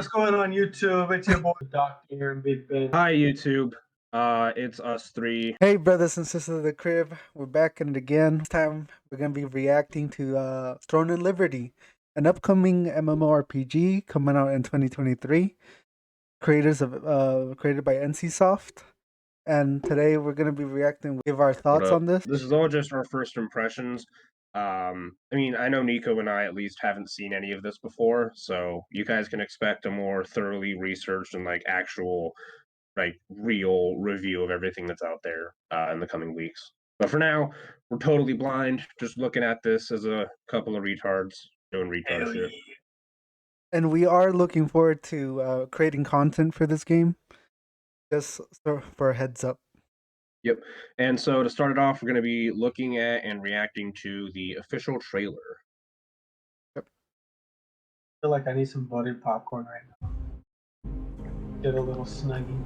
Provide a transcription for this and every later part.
what's going on YouTube? It's your boy Doctor here in Big Ben. Hi YouTube. It's us three. Hey, brothers and sisters of the crib, we're back at it again. This time we're gonna be reacting to Throne and Liberty, an upcoming MMORPG coming out in 2023. Created by NCSoft, and today we're gonna be reacting. Give our thoughts on this. This is all just our first impressions. I mean, I know Nico and I at least haven't seen any of this before, so you guys can expect a more thoroughly researched and actual, real review of everything that's out there in the coming weeks. But for now, we're totally blind, just looking at this as a couple of retards doing retard shit. And we are looking forward to creating content for this game. Just for a heads up. Yep. And so to start it off, we're going to be looking at and reacting to the official trailer. I feel like I need some buttered popcorn right now. Get a little snuggie.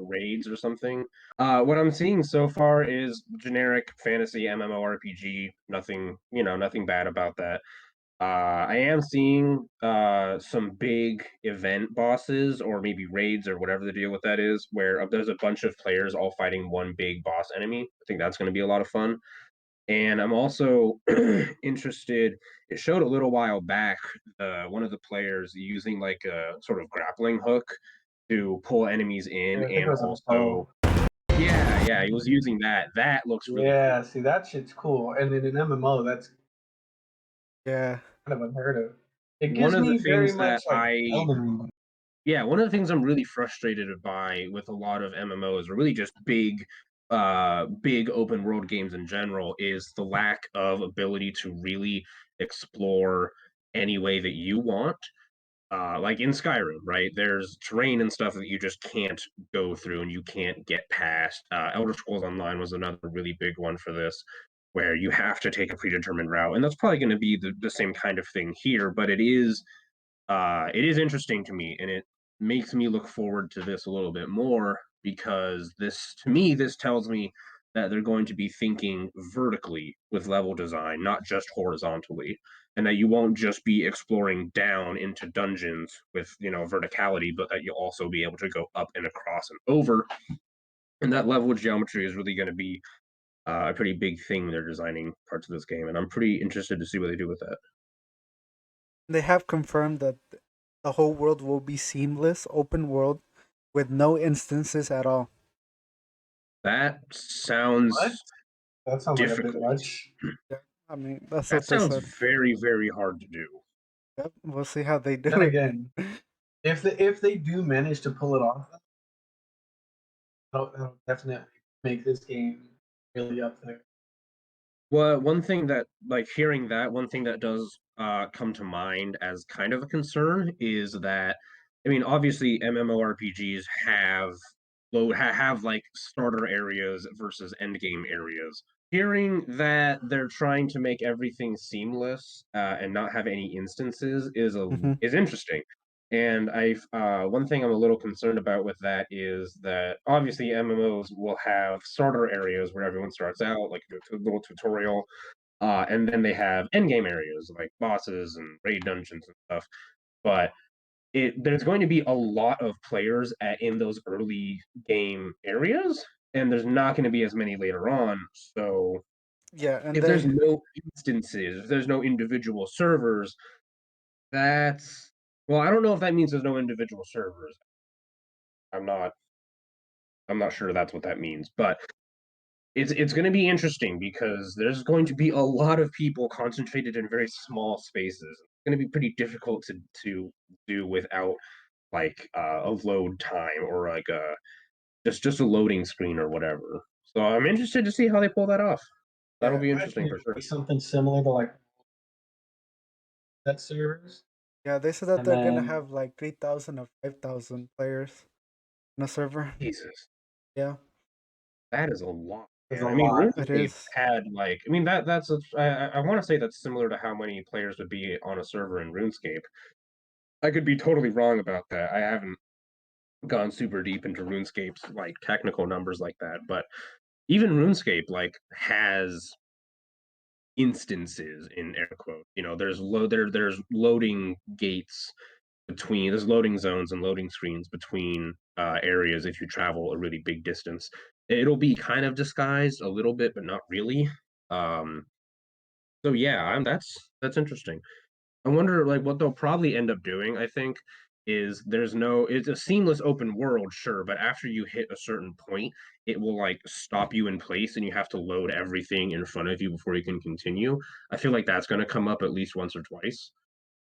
Raids or something. What I'm seeing so far is generic fantasy MMORPG. Nothing, nothing bad about that. I am seeing some big event bosses or maybe raids or whatever the deal with that is, where there's a bunch of players all fighting one big boss enemy. I think that's going to be a lot of fun. And I'm also interested. It showed a little while back one of the players using like a sort of grappling hook to pull enemies in, and also yeah, he was using that. That looks really cool. See, that shit's cool. And in an MMO, that's kind of unheard of. It gives one of me the very much like Elden Ring. Yeah, one of the things I'm really frustrated by with a lot of MMOs, or really just big open world games in general, is the lack of ability to really explore any way that you want. Like in Skyrim, right? There's terrain and stuff that you just can't go through and you can't get past. Elder Scrolls Online was another really big one for this, where you have to take a predetermined route, and that's probably going to be the same kind of thing here. But it is interesting to me, and it makes me look forward to this a little bit more, because this tells me that they're going to be thinking vertically with level design, not just horizontally, and that you won't just be exploring down into dungeons with verticality, but that you'll also be able to go up and across and over, and that level geometry is really going to be a pretty big thing they're designing parts of this game, and I'm pretty interested to see what they do with that. They have confirmed that the whole world will be seamless, open world, with no instances at all. That sounds That sounds difficult. Like a bit much. Yeah, I mean, that sounds very, very hard to do. Yep, we'll see how they do then it. Again, if they do manage to pull it off, That'll definitely make this game really up there. Well, one thing that, like, hearing that, one thing that does come to mind as kind of a concern is that, I mean, obviously MMORPGs have like starter areas versus end game areas. Hearing that they're trying to make everything seamless and not have any instances Mm-hmm. is interesting. And one thing I'm a little concerned about with that is that obviously MMOs will have starter areas where everyone starts out, like a little tutorial, and then they have endgame areas like bosses and raid dungeons and stuff. But there's going to be a lot of players in those early game areas, and there's not going to be as many later on. So Yeah, and if there's they no instances, if there's no individual servers, that's well, I don't know if that means there's no individual servers. I'm not I'm not sure that's what that means, but it's going to be interesting because there's going to be a lot of people concentrated in very small spaces. It's going to be pretty difficult to do without like a load time or like a just a loading screen or whatever. So I'm interested to see how they pull that off. That'll Yeah, be I interesting imagine for it'll sure. be something similar to like that servers, yeah, they said that and they're gonna then have like 3,000 or 5,000 players in a server. Jesus, Yeah, that is a lot. there's Man. a I mean, lot. it RuneScape is. had like, I mean I want to say that's similar to how many players would be on a server in RuneScape. I could be totally wrong about that. I haven't gone super deep into RuneScape's like technical numbers like that, but even RuneScape like has instances in air quote. You know, there's loading gates between there's loading zones and loading screens between areas if you travel a really big distance. It'll be kind of disguised a little bit, but not really. Um, so yeah, that's interesting. I wonder like what they'll probably end up doing, I think, is it's a seamless open world, sure, but after you hit a certain point, it will like stop you in place and you have to load everything in front of you before you can continue. I feel like that's gonna come up at least once or twice.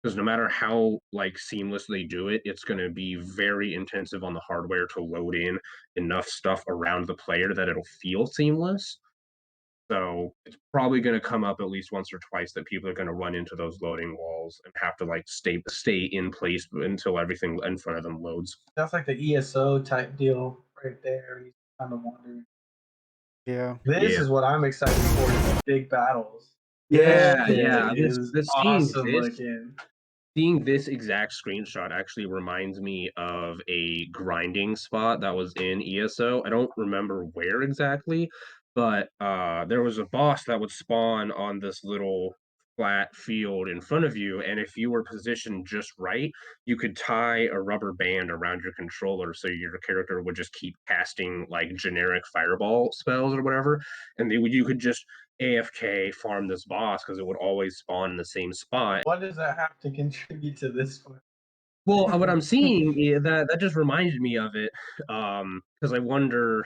Because no matter how like seamless they do it, it's gonna be very intensive on the hardware to load in enough stuff around the player that it'll feel seamless. So it's probably going to come up at least once or twice that people are going to run into those loading walls and have to like stay in place until everything in front of them loads. That's like the ESO type deal right there. You kind of wondering. Yeah, This Yeah. is what I'm excited for: is the big battles. This Yeah, shit yeah. is This awesome looking. seeing this exact screenshot actually reminds me of a grinding spot that was in ESO. I don't remember where exactly, but there was a boss that would spawn on this little flat field in front of you, and if you were positioned just right, you could tie a rubber band around your controller so your character would just keep casting like generic fireball spells or whatever, and you could just AFK farm this boss because it would always spawn in the same spot. What does that have to contribute to this one? Well, what I'm seeing that just reminded me of it, because I wonder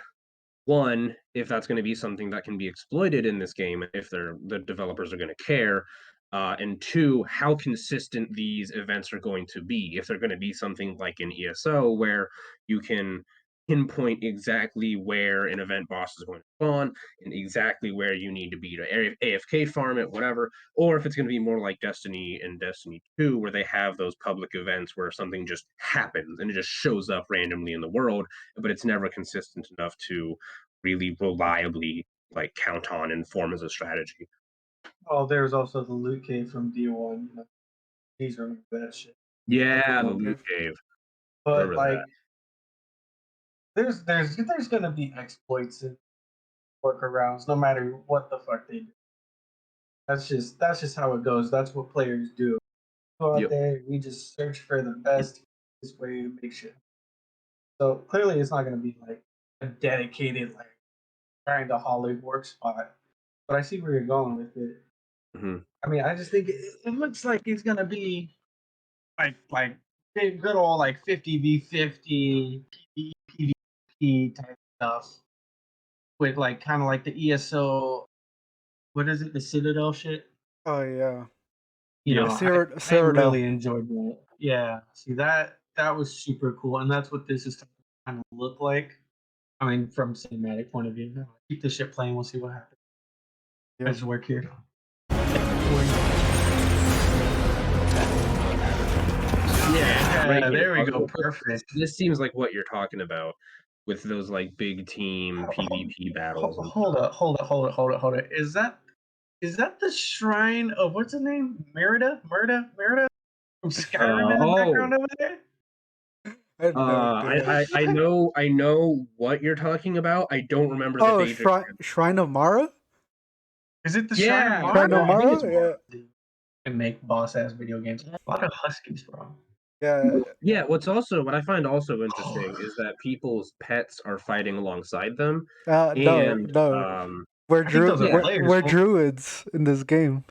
one if that's going to be something that can be exploited in this game, if the developers are going to care, and two, how consistent these events are going to be. If they're going to be something like in ESO where you can pinpoint exactly where an event boss is going to spawn and exactly where you need to be to AFK farm it, whatever, or if it's going to be more like Destiny and Destiny 2, where they have those public events where something just happens and it just shows up randomly in the world, but it's never consistent enough to really reliably like count on and form as a strategy. Oh, there's also the loot cave from D1. You know, these remember that shit. the Yeah, the loot loot cave. cave. But Remember that. like, there's gonna be exploits and workarounds, no matter what the fuck they do. That's just how it goes. That's what players do. Go out Yep. there, we just search for the best way to make shit. So clearly, it's not gonna be like a dedicated like trying to Hollywood work spot. But I see where you're going with it. Hmm. I mean, I just think it looks like it's gonna be like good old like 50v50 PvP type stuff with like kind of like the ESO. What is it? The Citadel shit. Oh yeah, You Yep. know, the I Cyrodiil. really enjoyed that. Yeah, see that was super cool, and that's what this is kind of look like. I mean, from cinematic point of view, keep this shit playing. We'll see what happens. Yeah. I just work here. Yeah, right Yeah, here. there we go. Perfect. This seems like what you're talking about with those like big team PvP battles. Hold up. Is that the shrine of what's his name? Merida from Skyrim in the background over there? I have no idea. I know what you're talking about. I don't remember the Oh, date. Shrine of Mara? Is it the Shrine of Yeah, Mara? Shrine of I think Mara? it's Yeah. And make boss ass video games. A lot of huskies, bro. Yeah. Yeah, what I find also interesting is that people's pets are fighting alongside them, No, and no. We're I think those are yeah. players. we're druids in this game.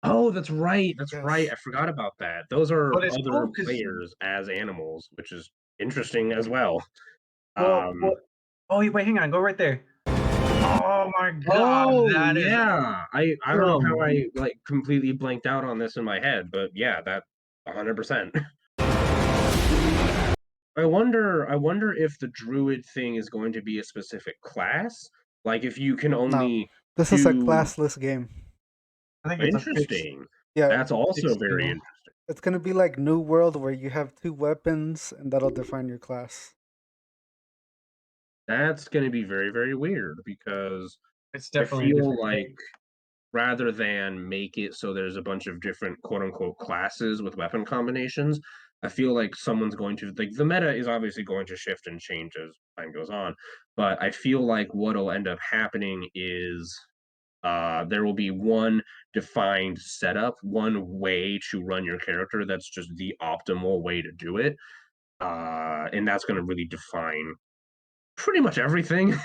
Oh, that's right. That's Yes. right. I forgot about that. Those are But it's other cool because players as animals, which is interesting as well. well, oh wait, hang on, go right there. Oh my god, Oh that is yeah. I don't know how awesome. I like completely blanked out on this in my head, but yeah, that 100%. I wonder if the druid thing is going to be a specific class. Like if you can No. only This is a do classless game. I think it's a fixed interesting. Yeah. That's also very skill. interesting. It's gonna be like New World where you have 2 weapons and that'll define your class. That's going to be very, very weird because It's I definitely a feel different like game. rather than make it so there's a bunch of different quote unquote classes with weapon combinations, I feel like someone's going to like the meta is obviously going to shift and change as time goes on. But I feel like what'll end up happening is there will be one defined setup, one way to run your character that's just the optimal way to do it. And that's going to really define pretty much everything. With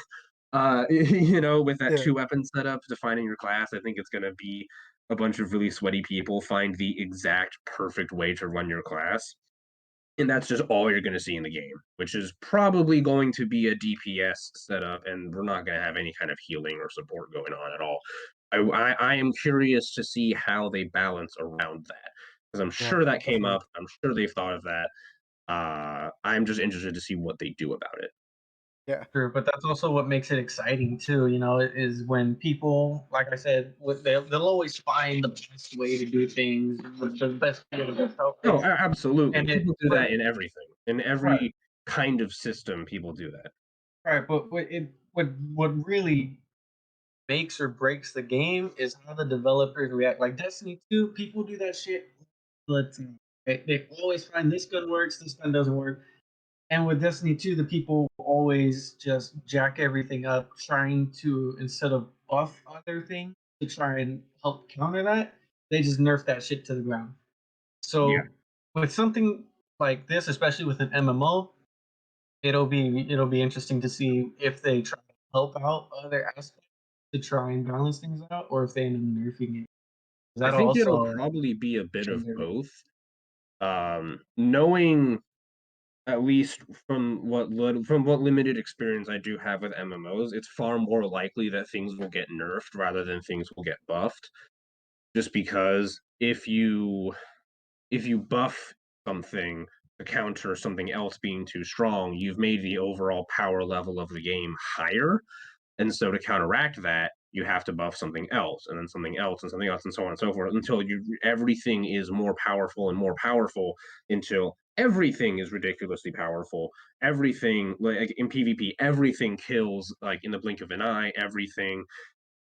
that Yeah. 2 weapon setup, defining your class, I think it's going to be a bunch of really sweaty people find the exact perfect way to run your class. And that's just all you're going to see in the game, which is probably going to be a DPS setup, and we're not going to have any kind of healing or support going on at all. I am curious to see how they balance around that because I'm Yeah. sure that came Definitely. up. I'm sure they've thought of that. I'm just interested to see what they do about it. Yeah. True, but that's also what makes it exciting too. Is when people, like I said, they'll always find the best way to do things, the best way to best No, outfits, absolutely. and People do but that in everything. In right, every kind of system, people do that. right. But what really makes or breaks the game is how the developers react. Like Destiny 2, people do that shit. But they always find this gun works, this gun doesn't work. And with Destiny 2, the people always just jack everything up, trying to, instead of buff other things to try and help counter that, they just nerf that shit to the ground. Yeah. So with something like this, especially with an MMO, it'll be interesting to see if they try to help out other aspects to try and balance things out, or if they end up nerfing it. I That'll think it'll also probably be a bit of change everything. both. Knowing at least from what limited experience I do have with MMOs, it's far more likely that things will get nerfed rather than things will get buffed. Just because if you buff something to counter something else being too strong, you've made the overall power level of the game higher. And so to counteract that, you have to buff something else, and then something else, and something else, and so on and so forth, until everything is more powerful until everything is ridiculously powerful. Everything like in PvP, everything kills like in the blink of an eye. Everything,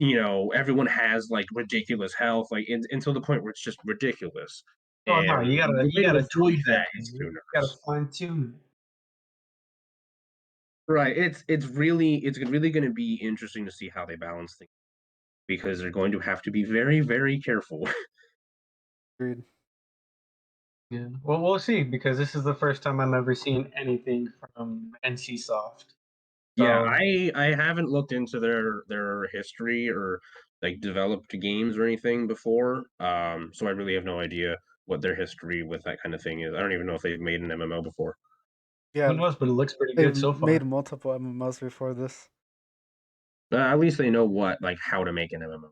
everyone has like ridiculous health, like until the point where it's just ridiculous. Oh no, And you gotta the you way to gotta avoid tweak that that is thing. You through gotta nerfs. fine tune it. Right. It's really going to be interesting to see how they balance things because they're going to have to be very, very careful. Agreed. Yeah. Well, we'll see because this is the first time I'm ever seeing anything from NCSoft. Yeah, So I haven't looked into their history or like developed games or anything before. So I really have no idea what their history with that kind of thing is. I don't even know if they've made an MMO before. who Yeah. knows? But it looks pretty They've good so made far. multiple MMOs before this. At least they know what like how to make an MMO.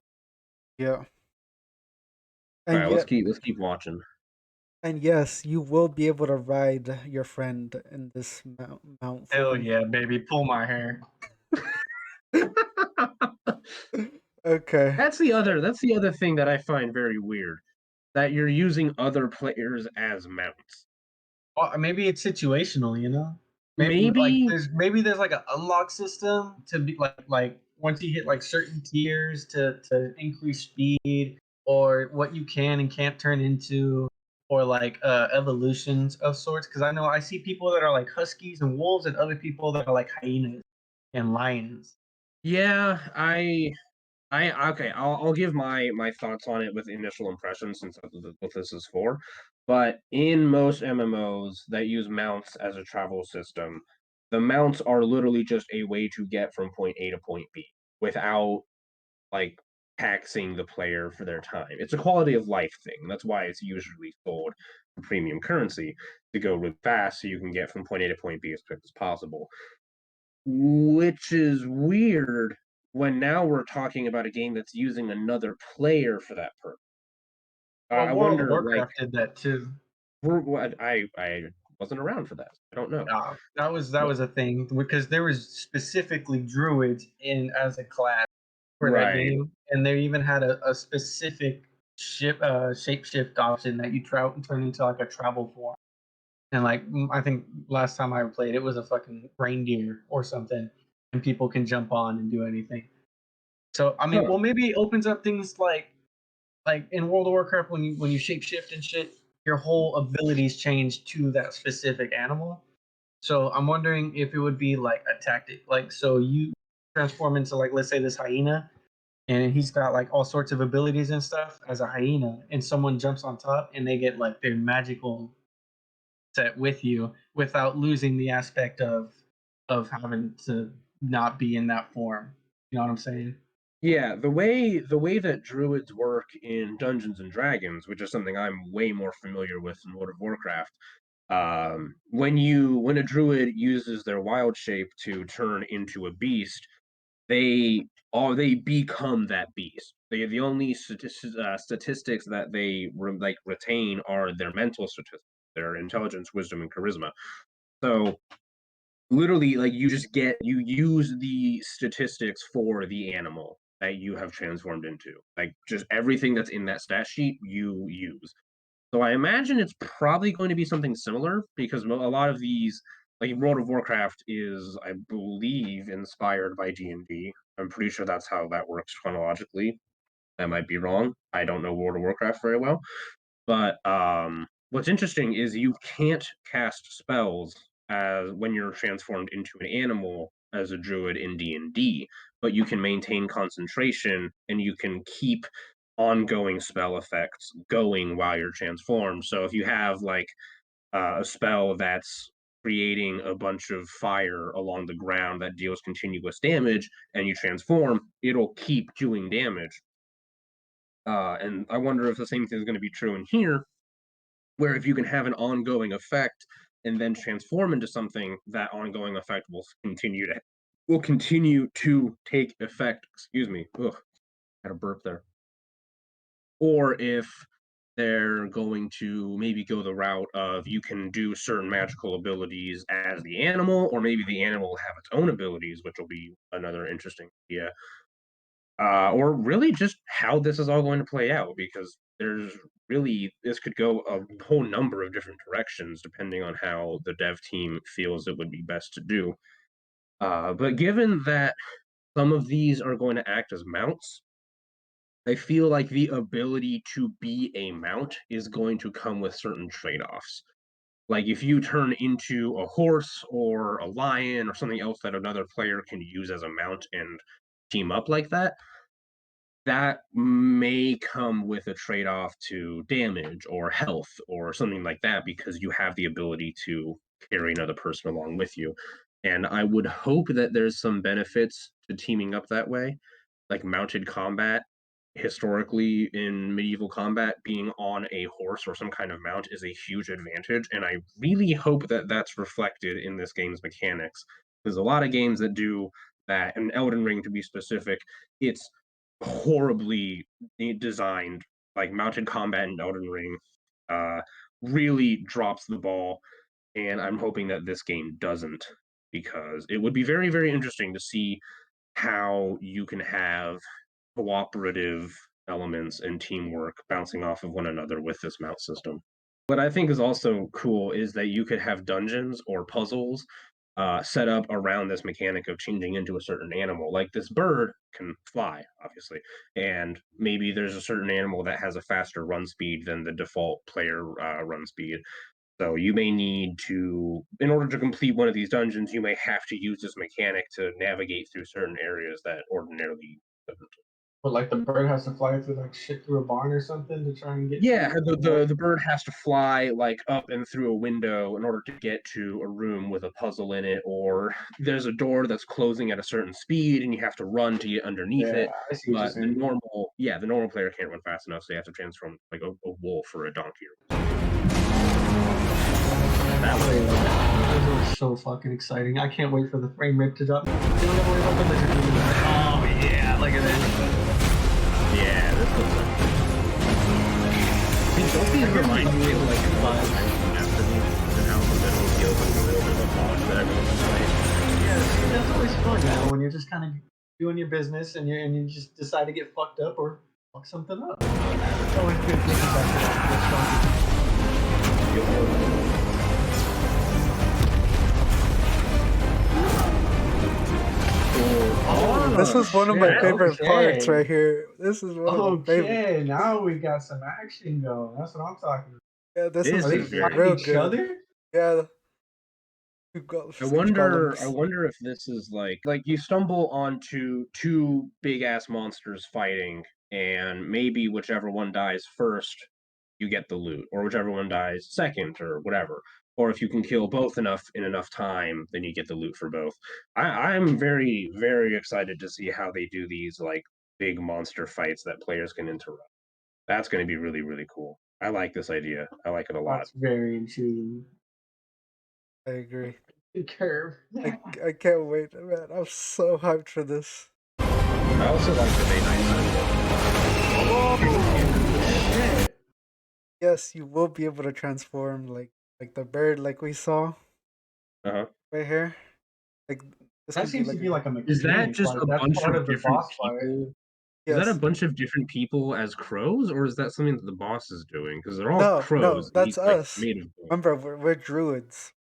Yeah. All And right, yet let's keep watching. and yes, you will be able to ride your friend in this mount Hell thing. yeah, baby! Pull my hair. Okay. That's the other thing that I find very weird, that you're using other players as mounts. Well, maybe it's situational, you know. Maybe Maybe there's like an unlock system to be like once you hit like certain tiers to increase speed or what you can and can't turn into or like evolutions of sorts. Because I know I see people that are like huskies and wolves and other people that are like hyenas and lions. yeah, I okay, I'll give my thoughts on it with initial impressions since that's what this is for. But in most MMOs that use mounts as a travel system, the mounts are literally just a way to get from point A to point B without like taxing the player for their time. It's a quality of life thing. That's why it's usually sold for premium currency to go really fast so you can get from point A to point B as quick as possible. Which is weird when now we're talking about a game that's using another player for that purpose. Well, I World of wonder, like, Warcraft did that too. what I wasn't around for that. I don't know. That But was a thing because there was specifically druids in as a class for that right. game, and they even had a specific shapeshift option that you turn into like a travel form. And like I think last time I played, it was a fucking reindeer or something, and people can jump on and do anything. So I mean, Huh. well, maybe it opens up things like in World of Warcraft when you shapeshift and shit, your whole abilities change to that specific animal. So I'm wondering if it would be like a tactic, like so you transform into like let's say this hyena, and he's got like all sorts of abilities and stuff as a hyena, and someone jumps on top and they get like their magical set with you without losing the aspect of having to not be in that form. You know what I'm saying? Yeah, the way that druids work in Dungeons and Dragons, which is something I'm way more familiar with in World of Warcraft, when a druid uses their wild shape to turn into a beast, they become that beast. The only statistics that they retain are their mental statistics, their intelligence, wisdom, and charisma. So literally, like you use the statistics for the animal that you have transformed into. Like just everything that's in that stat sheet you use. So I imagine it's probably going to be something similar because a lot of these, like World of Warcraft, is I believe inspired by D&D. I'm pretty sure that's how that works chronologically. That might be wrong. I don't know World of Warcraft very well, but what's interesting is you can't cast spells as when you're transformed into an animal as a druid in D&D, but you can maintain concentration and you can keep ongoing spell effects going while you're transformed. So if you have like a spell that's creating a bunch of fire along the ground that deals continuous damage and you transform, it'll keep doing damage. And I wonder if the same thing is going to be true in here, where if you can have an ongoing effect and then transform into something, that ongoing effect will continue to take effect. Excuse me. Ugh, had a burp there. Or if they're going to maybe go the route of you can do certain magical abilities as the animal, or maybe the animal will have its own abilities, which will be another interesting idea. Or really just how this is all going to play out, because this could go a whole number of different directions depending on how the dev team feels it would be best to do. But given that some of these are going to act as mounts, I feel like the ability to be a mount is going to come with certain trade-offs. Like if you turn into a horse or a lion or something else that another player can use as a mount and team up like that, that may come with a trade-off to damage or health or something like that because you have the ability to carry another person along with you. And I would hope that there's some benefits to teaming up that way, like mounted combat. Historically, in medieval combat, being on a horse or some kind of mount is a huge advantage, and I really hope that that's reflected in this game's mechanics. There's a lot of games that do that, and Elden Ring, to be specific, it's horribly designed. Like mounted combat in Elden Ring, uh, really drops the ball, and I'm hoping that this game doesn't. because it would be very, very interesting to see how you can have cooperative elements and teamwork bouncing off of one another with this mount system. What I think is also cool is that you could have dungeons or puzzles set up around this mechanic of changing into a certain animal. Like this bird can fly, obviously, and maybe there's a certain animal that has a faster run speed than the default player run speed. So you may need to, in order to complete one of these dungeons, you may have to use this mechanic to navigate through certain areas that ordinarily doesn't. But like the bird has to fly through like shit through a barn or something to try and get. Yeah, the bird has to fly like up and through a window in order to get to a room with a puzzle in it, or there's a door that's closing at a certain speed and you have to run to get underneath Yeah, it. I see what you're But the saying. normal player can't run fast enough, so you have to transform like a wolf or a donkey. That way, those are so fucking exciting. I can't wait for the frame rate to drop. You don't have to worry about the lizard moving. Oh yeah, look at this. Yeah, this looks like. See, don't these remind me of like after the announcement that will feel like a little bit of a boss that everyone's playing. Yeah, see, that's always fun now when you're just kind of doing your business and you just decide to get fucked up or fuck something up. It's always good thinking back to that. Oh, this is one of my favorite parts right here. This is one of my favorite. Okay, now we got some action going. That's what I'm talking about. Yeah, this This is is very real each good. other? Yeah. I wonder if this is like you stumble onto two big ass monsters fighting, and maybe whichever one dies first, you get the loot, or whichever one dies second, or whatever. Or if you can kill both in enough time, then you get the loot for both. I'm very, very excited to see how they do these like big monster fights that players can interrupt. That's going to be really, really cool. I like this idea. I like it a lot. That's very intriguing. I agree. Curve. I can't wait, man. I'm so hyped for this. I also like the Oh shit! Yes, you will be able to transform like the bird, like we saw. Uh-huh. Right here. Like this That seems to be like a mechanic. Is that just a bunch of different people? Yes. Is that a bunch of different people as crows, or is that something that the boss is doing? Because they're all crows. No, that's like, us. made of Remember, we're druids.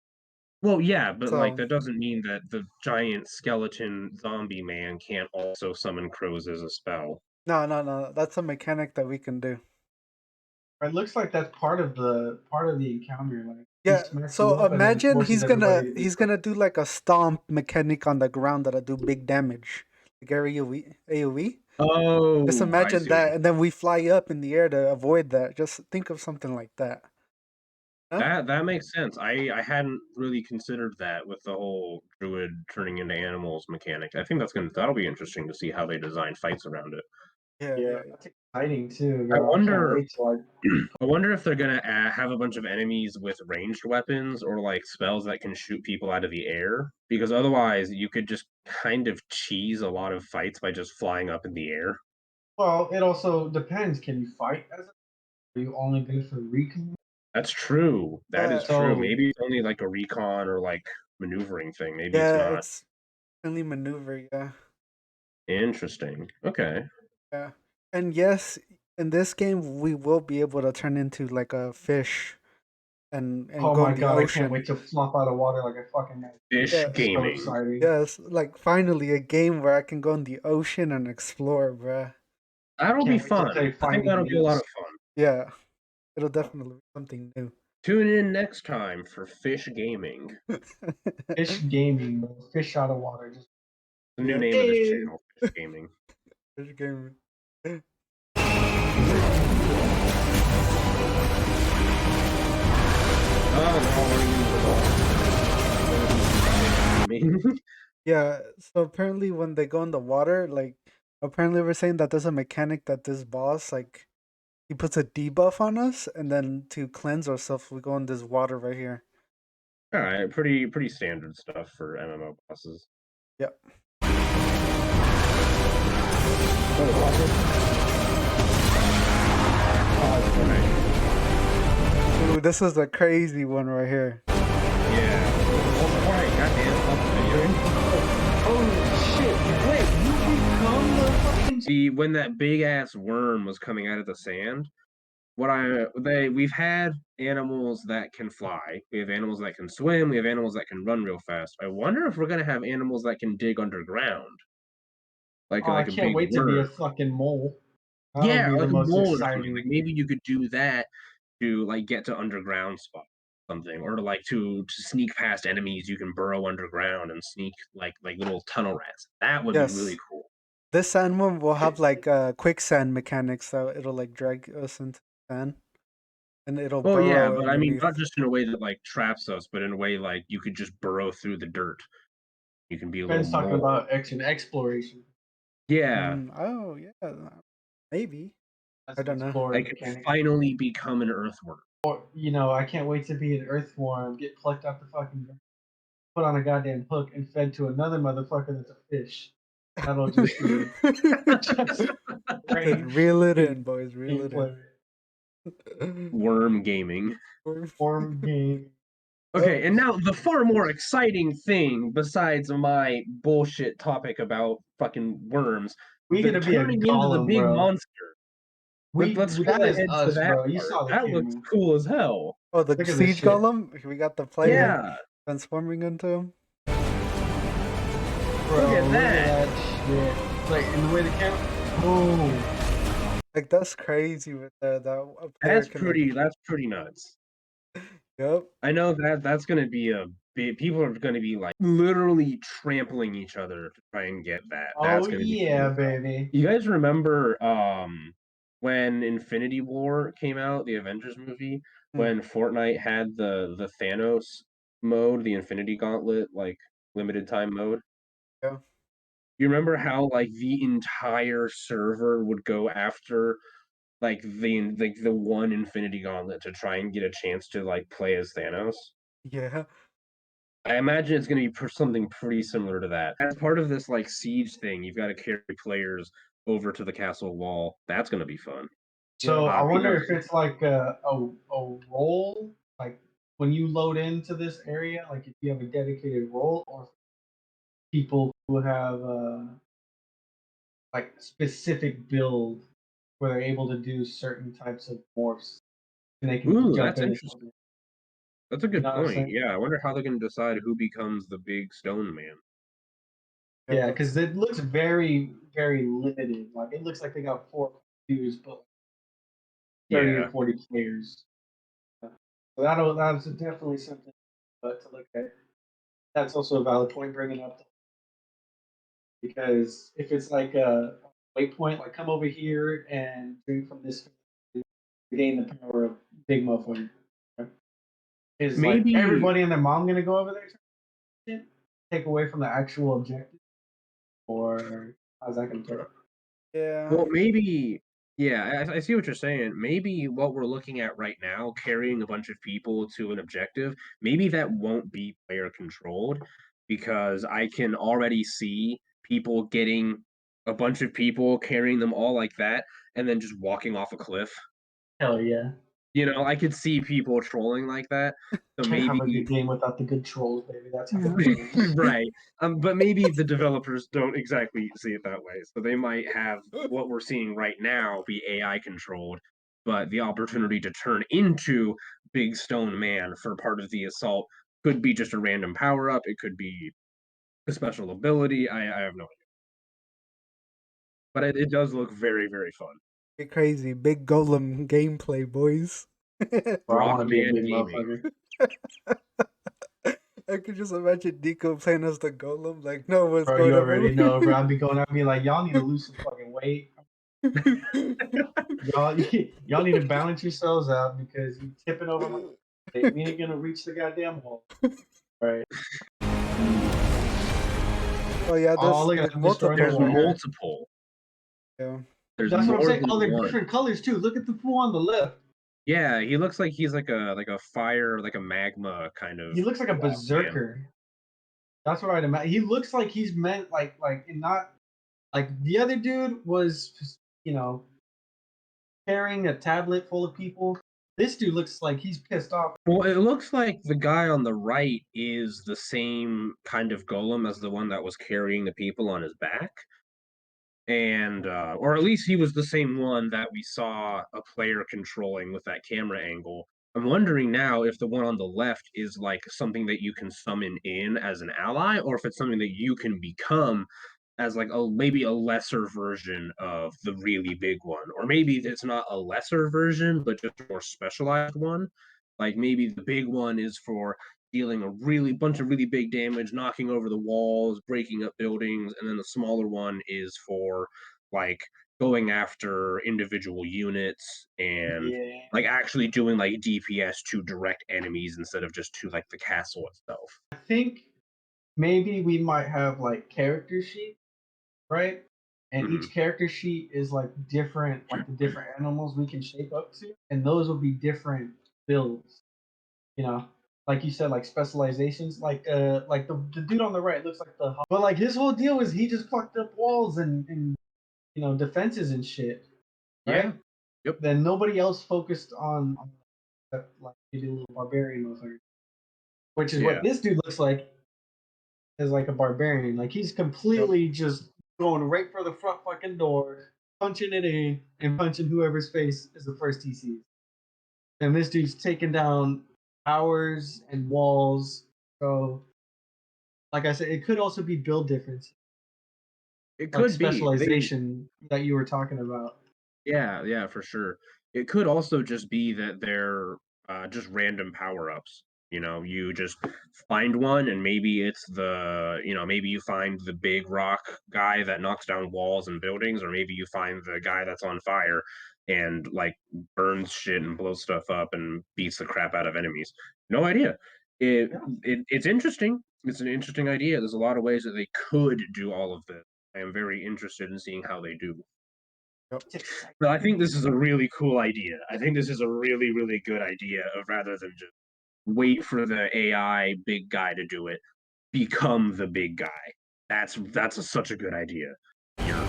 Well, yeah, but like So- that doesn't mean that the giant skeleton zombie man can't also summon crows as a spell. No. That's a mechanic that we can do. It looks like that's part of the encounter. Like Yeah. So imagine he's gonna do like a stomp mechanic on the ground that'll do big damage, like AOE. Oh, Just imagine that, and then we fly up in the air to avoid that. Just think of something like that. Huh? That makes sense. I hadn't really considered that with the whole druid turning into animals mechanic. I think that'll be interesting to see how they design fights around it. Yeah. That's exciting too. I Girl. wonder- Can't wait till I wonder if they're gonna have a bunch of enemies with ranged weapons or like spells that can shoot people out of the air. Because otherwise, you could just kind of cheese a lot of fights by just flying up in the air. Well, it also depends. Can you fight as a? Are you only good for recon? That's true. That is So- true. Maybe it's only like a recon or like maneuvering thing. Maybe it's not. It's only maneuver. Yeah. Interesting. Okay. Yeah. And yes, in this game, we will be able to turn into like a fish and Oh go my in the god! I ocean. can't wait to flop out of water like a fucking. Fish Yeah. So gaming. exciting. Yes, like finally a game where I can go in the ocean and explore, bruh. That'll be Can't wait to fun. play I think Finding that'll be a lot Nemos. of fun. Yeah. It'll definitely be something new. Tune in next time for Fish Gaming. Fish gaming, bro. Fish out of water. Just The new Yeah. name of this Hey. channel, Fish Gaming. Fish game. Yeah, so apparently when they go in the water, like apparently we're saying that there's a mechanic that this boss like he puts a debuff on us, and then to cleanse ourselves we go in this water right here. All right, pretty standard stuff for MMO bosses. Yep. Ooh, this is a crazy one right here. Yeah. Oh, all right, goddamn. when that big ass worm was coming out of the sand, we've had animals that can fly, we have animals that can swim, we have animals that can run real fast. I wonder if we're gonna have animals that can dig underground, Oh, I like a can't big wait to be a worm. fucking mole. That'll Yeah, be or the like a most mole or something. Like exciting. maybe you could do that to like get to underground spots, something, or to like to sneak past enemies. You can burrow underground and sneak like little tunnel rats. That would be really Yes. cool. This sand one will have like quicksand mechanics, so it'll like drag us into the sand and it'll Well, yeah, burrow but I mean, underneath. not just in a way that like traps us, but in a way like you could just burrow through the dirt. You can be a little Ben's talking mole. about exploration. Yeah, Oh yeah, maybe. That's I an don't know. explorer I could mechanic. finally become an earthworm. Or I can't wait to be an earthworm, get plucked off the fucking ground, put on a goddamn hook, and fed to another motherfucker that's a fish. That'll just be just Then great reel it in, boys. Reel it gameplay. in. Worm gaming. Form game. Okay, and now the far more exciting thing, besides my bullshit topic about fucking worms, We the gonna be a turning into the golem, big bro. monster. Let's skip That is ahead to us, that bro. You part. saw the That looks camera. cool as hell. Oh, the Look at this siege shit. golem. We got the player Yeah, transforming into him. Bro, look at look that. at that shit. Like in the way the camera. Oh, Like that's crazy with that a player can like. That's pretty nuts. Yep. I know that's gonna be a big. People are gonna be like literally trampling each other to try and get that. oh That's gonna be cool yeah, as hell. baby. You guys remember when Infinity War came out, the Avengers movie, Hmm. when Fortnite had the Thanos mode, the Infinity Gauntlet, like limited time mode? Yeah. You remember how like the entire server would go after the one Infinity Gauntlet to try and get a chance to like play as Thanos? Yeah. I imagine it's going to be something pretty similar to that. As part of this like siege thing, you've got to carry players over to the castle wall. That's going to be fun. Yeah. So I wonder Because if it's like a role, like when you load into this area, like if you have a dedicated role, or people who have like specific build where they're able to do certain types of morphs and they can ooh, jump that's into interesting. something. That's a You good know what I'm point. saying? Yeah, I wonder how they're going to decide who becomes the big stone man. Yeah. Yeah, That's because it looks very, very limited. Like it looks like they got 4 views, but 30 or Yeah, 40 players. So that's definitely something to look at. That's also a valid point bringing up because if it's like a waypoint, like come over here and drink from this to gain the power of big motherfucker. Right? Is like maybe. everybody and their mom gonna go over there? Take away from the actual objective, or how's that gonna turn? yeah. Well, maybe. Yeah, I see what you're saying. Maybe what we're looking at right now, carrying a bunch of people to an objective, maybe that won't be player controlled because I can already see people getting a bunch of people carrying them all like that and then just walking off a cliff. Hell yeah! I could see people trolling like that. So Can't have a maybe good game without the good trolls, baby. That's how it goes. right. But maybe the developers don't exactly see it that way. So they might have what we're seeing right now be AI controlled, but the opportunity to turn into Big Stone Man for part of the assault could be just a random power up. It could be a special ability. I have no idea. But it does look very, very fun. Be crazy. Big golem gameplay, boys. Bro, I want to be a Rockman big Gaming. motherfucker. I could just imagine Nico playing as the golem. Like, no one's Bro, going you over already know, bro. I'd be like, y'all need to lose some fucking weight. Y'all, y'all need to balance yourselves out because you tipping over my. We ain't gonna reach the goddamn wall. Right. Oh yeah, Oh, look there's at that. Destroying the multiple There's right wall. here. multiple. Yeah. There's That's what I'm more saying. than Oh, they're one. different colors too. Look at the fool on the left. Yeah, he looks like he's like a fire, like a magma kind of He looks like a rock man. berserker. That's what I'd imagine. He looks like he's meant and not like the other dude was just, carrying a tablet full of people. This dude looks like he's pissed off. Well, it looks like the guy on the right is the same kind of golem as the one that was carrying the people on his back. and or at least he was the same one that we saw a player controlling with that camera angle. I'm wondering now if the one on the left is like something that you can summon in as an ally, or if it's something that you can become as like a maybe a lesser version of the really big one, or maybe it's not a lesser version but just a more specialized one. Like maybe the big one is for dealing a really bunch of really big damage, knocking over the walls, breaking up buildings, and then the smaller one is for like going after individual units and Yeah. like actually doing like DPS to direct enemies instead of just to like the castle itself. I think maybe we might have like character sheets, right? And Mhm. each character sheet is like different, like the different animals we can shape up to, and those will be different builds. You know, like you said, like specializations. Like the dude on the right looks like but like his whole deal is he just fucked up walls and defenses and shit, Yeah. right? Yep. Then nobody else focused on like maybe a little barbarian motherfucker, which is Yeah. what this dude looks like as like a barbarian. Like he's completely just going right for the front fucking door, punching it in, and punching whoever's face is the first he sees. And this dude's taking down towers and walls. So, like I said, it could also be build difference, It like could be. specialization that you were talking about. Yeah, yeah, for sure. It could also just be that they're just random power-ups. You know, you just find one, and maybe it's maybe you find the big rock guy that knocks down walls and buildings, or maybe you find the guy that's on fire and like burns shit and blows stuff up and beats the crap out of enemies. No idea. It, Yeah. it's interesting. It's an interesting idea. There's a lot of ways that they could do all of this. I am very interested in seeing how they do. It's exciting. But I think this is a really cool idea. I think this is a really, really good idea of rather than just wait for the AI big guy to do it, become the big guy. Such a good idea. You're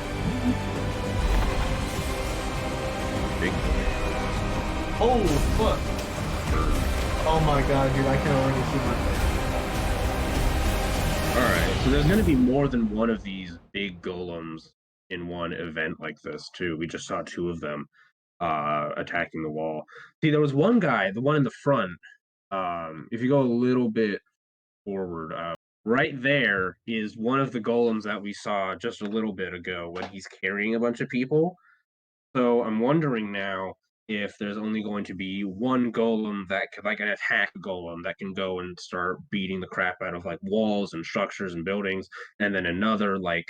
big boy. Oh fuck! Oh my god, dude! I can already see my face. All right, so there's going to be more than one of these big golems in one event like this too. We just saw two of them attacking the wall. See, there was one guy, the one in the front. If you go a little bit forward, right there is one of the golems that we saw just a little bit ago when he's carrying a bunch of people. So I'm wondering now if there's only going to be one golem that can, like an attack golem that can go and start beating the crap out of like walls and structures and buildings, and then another like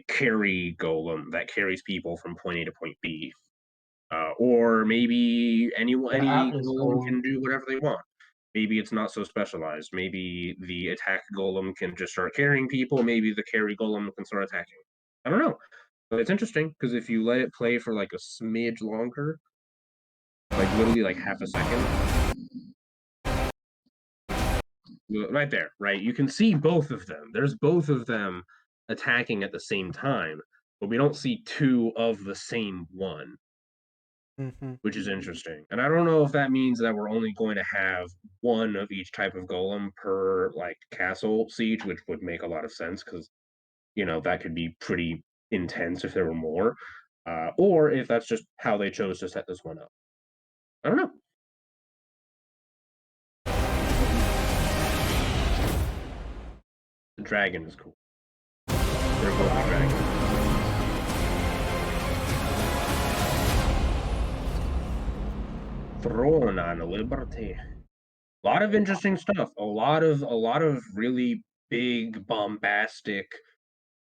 carry golem that carries people from point A to point B. Or maybe The any Atlas golem Golem. can do whatever they want. Maybe it's not so specialized. Maybe the attack golem can just start carrying people. Maybe the carry golem can start attacking. I don't know. But it's interesting because if you let it play for like a smidge longer, like literally like half a second, right there, right? You can see both of them. There's both of them attacking at the same time, but we don't see two of the same one. Mm-hmm. Which is interesting. And I don't know if that means that we're only going to have one of each type of golem per like castle siege, which would make a lot of sense because that could be pretty intense if there were more. Or if that's just how they chose to set this one up. I don't know. The dragon is cool. They're both a dragon. ThroneandLiberty. A lot of interesting stuff. A lot of really big, bombastic,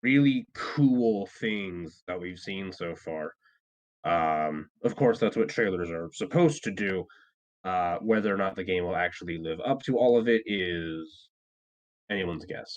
really cool things that we've seen so far. Of course, that's what trailers are supposed to do. Whether or not the game will actually live up to all of it is anyone's guess.